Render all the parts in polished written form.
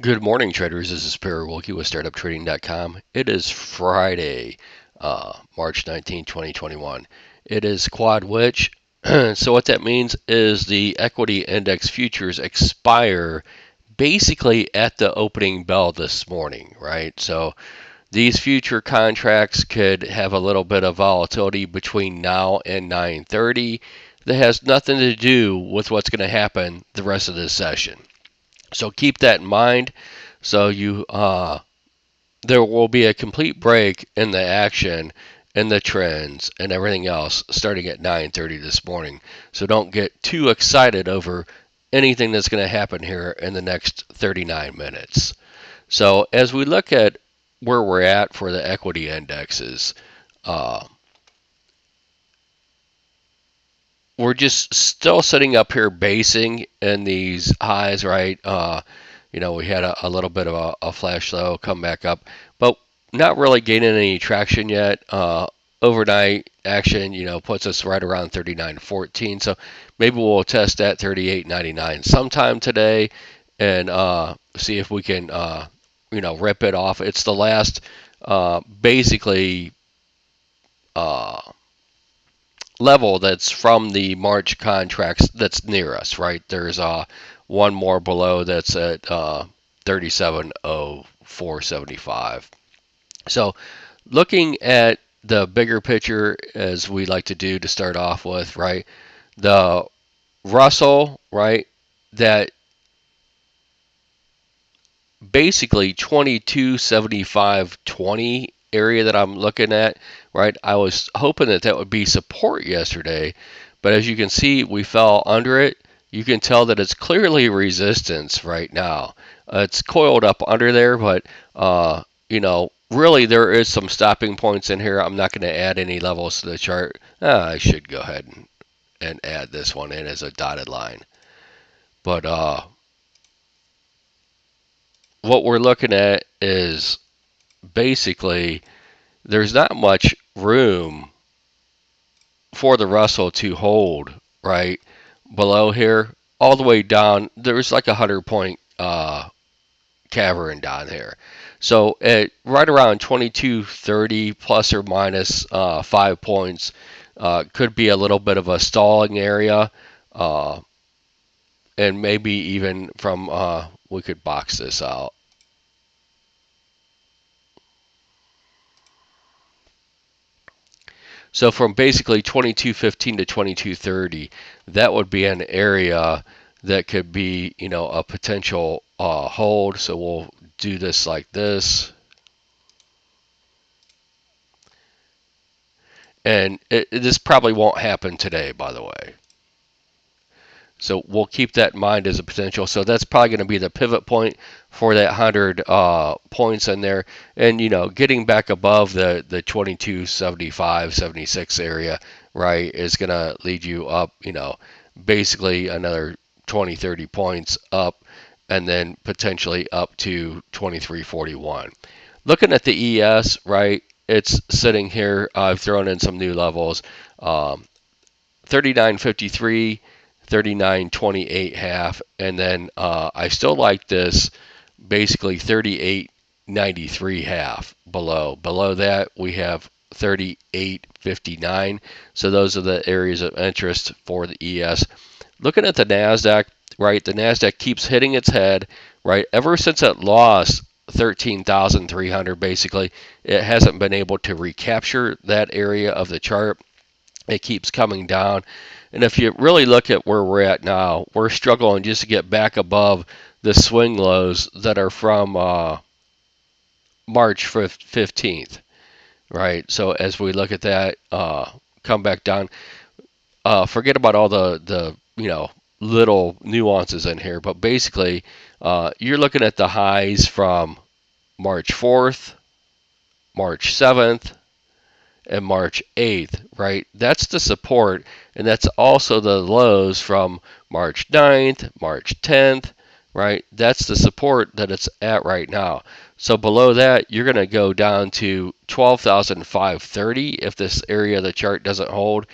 Good morning, traders. This is Perry Wilkie with StartupTrading.com. It is Friday, March 19, 2021. It is quad witch. So what that means is the equity index futures expire basically at the opening bell this morning, right? So these future contracts could have a little bit of volatility between now and 9:30 that has nothing to do with what's going to happen the rest of this session. So keep that in mind. So there will be a complete break in the action and the trends and everything else starting at 9:30 this morning. So don't get too excited over anything that's going to happen here in the next 39 minutes. So as we look at where we're at for the equity indexes, uh, we're just still sitting up here basing in these highs, right? We had a little bit of a flash low come back up, but not really gaining any traction yet. Overnight action, puts us right around 39.14. So maybe we'll test that 38.99 sometime today and see if we can, rip it off. It's the last, basically, uh, level that's from the March contracts that's near us, right? There's one more below that's at 37.0475. So looking at the bigger picture as we like to do to start off with, right? The Russell, right? That basically 22.75.20 area that I'm looking at, right? I was hoping that would be support yesterday, but as you can see, we fell under it. You can tell that it's clearly resistance right now. It's coiled up under there, but really there is some stopping points in here. I'm not going to add any levels to the chart. I should go ahead and add this one in as a dotted line. But what we're looking at is basically there's not much room for the Russell to hold right below here. All the way down, there's like 100 point cavern down here. So at right around 2230 plus or minus 5 points could be a little bit of a stalling area, uh, and maybe even from we could box this out. So from basically 2215 to 2230, that would be an area that could be, a potential hold. So we'll do this like this. And this probably won't happen today, by the way. So we'll keep that in mind as a potential. So that's probably going to be the pivot point for that 100 points in there. And, getting back above the 2275, 76 area, right, is going to lead you up, basically another 20, 30 points up and then potentially up to 2341. Looking at the ES, right, it's sitting here. I've thrown in some new levels. 39.53, 39.28 half, and then I still like this basically 38.93 half below. Below that we have 38.59. So those are the areas of interest for the ES. Looking at the NASDAQ, right, the NASDAQ keeps hitting its head, right, ever since it lost 13,300 basically. It hasn't been able to recapture that area of the chart. It keeps coming down. And if you really look at where we're at now, we're struggling just to get back above the swing lows that are from March 15th, right? So as we look at that, come back down, forget about all the little nuances in here, but basically you're looking at the highs from March 4th, March 7th, and March 8th, right? That's the support, and that's also the lows from March 9th, March 10th, right? That's the support that it's at right now. So below that, you're going to go down to 12,530 if this area of the chart doesn't hold.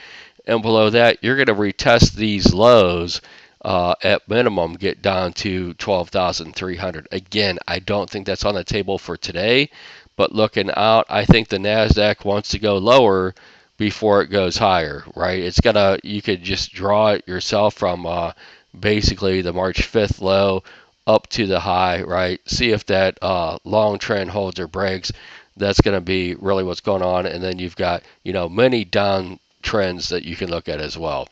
And below that, you're going to retest these lows at minimum get down to 12,300. Again, I don't think that's on the table for today, but looking out, I think the Nasdaq wants to go lower before it goes higher, right? It's gonna, you could just draw it yourself from basically the March 5th low up to the high, right? See if that long trend holds or breaks. That's going to be really what's going on. And then you've got, many down trends that you can look at as well.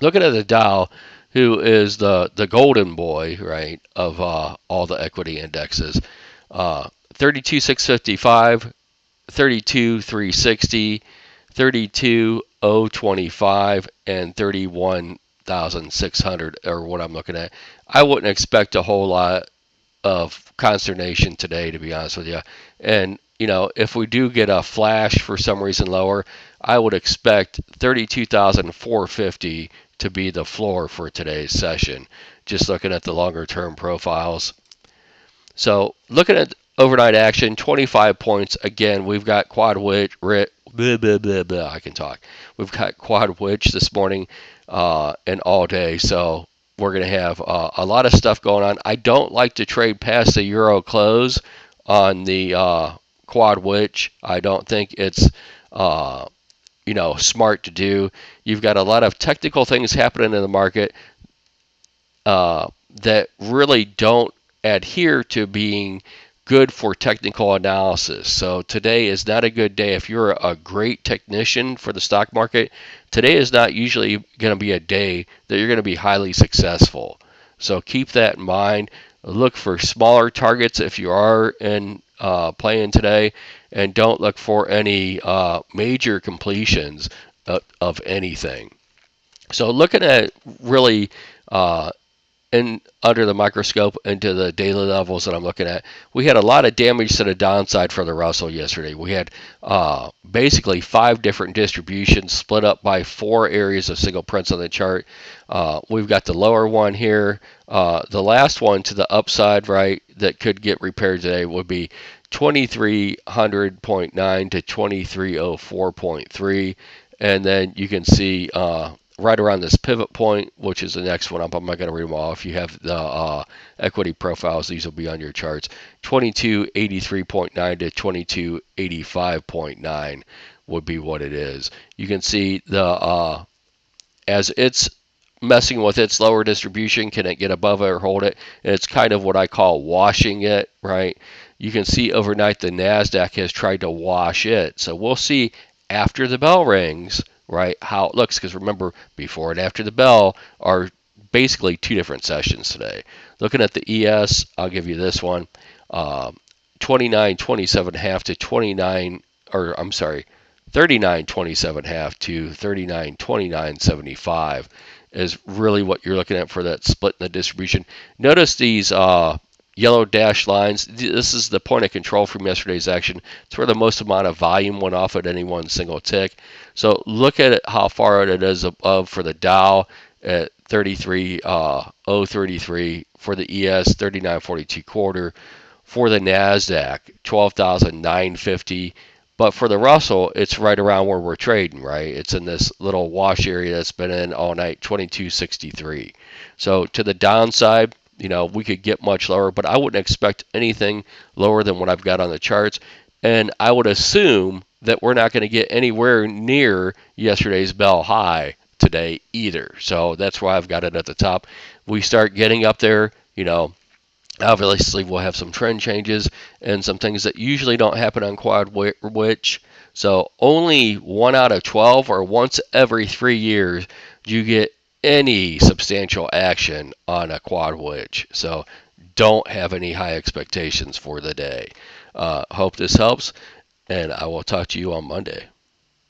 Looking at the Dow, who is the golden boy, right, of all the equity indexes, 32,655, 32,360, 32,025, and 31,600 are what I'm looking at. I wouldn't expect a whole lot of consternation today, to be honest with you. And, if we do get a flash for some reason lower, I would expect 32,450 to be the floor for today's session, just looking at the longer term profiles. So looking at overnight action, 25 points. Again, we've got quad witch, I can talk. We've got quad witch this morning and all day. So we're going to have a lot of stuff going on. I don't like to trade past the euro close on the quad witch. I don't think it's smart to do. You've got a lot of technical things happening in the market that really don't adhere to being good for technical analysis. So today is not a good day. If you're a great technician for the stock market, today is not usually going to be a day that you're going to be highly successful. So keep that in mind. Look for smaller targets if you are in playing today, and don't look for any major completions of anything. So looking at really under the microscope into the daily levels that I'm looking at, we had a lot of damage to the downside for the Russell yesterday. We had basically 5 different distributions split up by 4 areas of single prints on the chart. We've got the lower one here. The last one to the upside, right, that could get repaired today would be 2300.9 to 2304.3. And then you can see right around this pivot point, which is the next one up. I'm not going to read them all. If you have the equity profiles, these will be on your charts. 2283.9 to 2285.9 would be what it is. You can see the as it's messing with its lower distribution, can it get above it or hold it? And it's kind of what I call washing it, right? You can see overnight the NASDAQ has tried to wash it. So we'll see after the bell rings, right, how it looks. Because remember, before and after the bell are basically 2 different sessions today. Looking at the ES, I'll give you this one. 29.27.5 to 39.27.5 to 39.29.75 is really what you're looking at for that split in the distribution. Notice these yellow dashed lines. This is the point of control from yesterday's action. It's where the most amount of volume went off at any one single tick. So look at it, how far it is above for the Dow at 33,033, for the ES 39.42 quarter, for the NASDAQ 12,950. But for the Russell, it's right around where we're trading, right? It's in this little wash area that's been in all night, 2263. So to the downside, we could get much lower, but I wouldn't expect anything lower than what I've got on the charts. And I would assume that we're not going to get anywhere near yesterday's bell high today either. So that's why I've got it at the top. We start getting up there, obviously we'll have some trend changes and some things that usually don't happen on quad witch. So only 1 out of 12 or once every 3 years do you get any substantial action on a quad witch. So don't have any high expectations for the day. Hope this helps, and I will talk to you on Monday.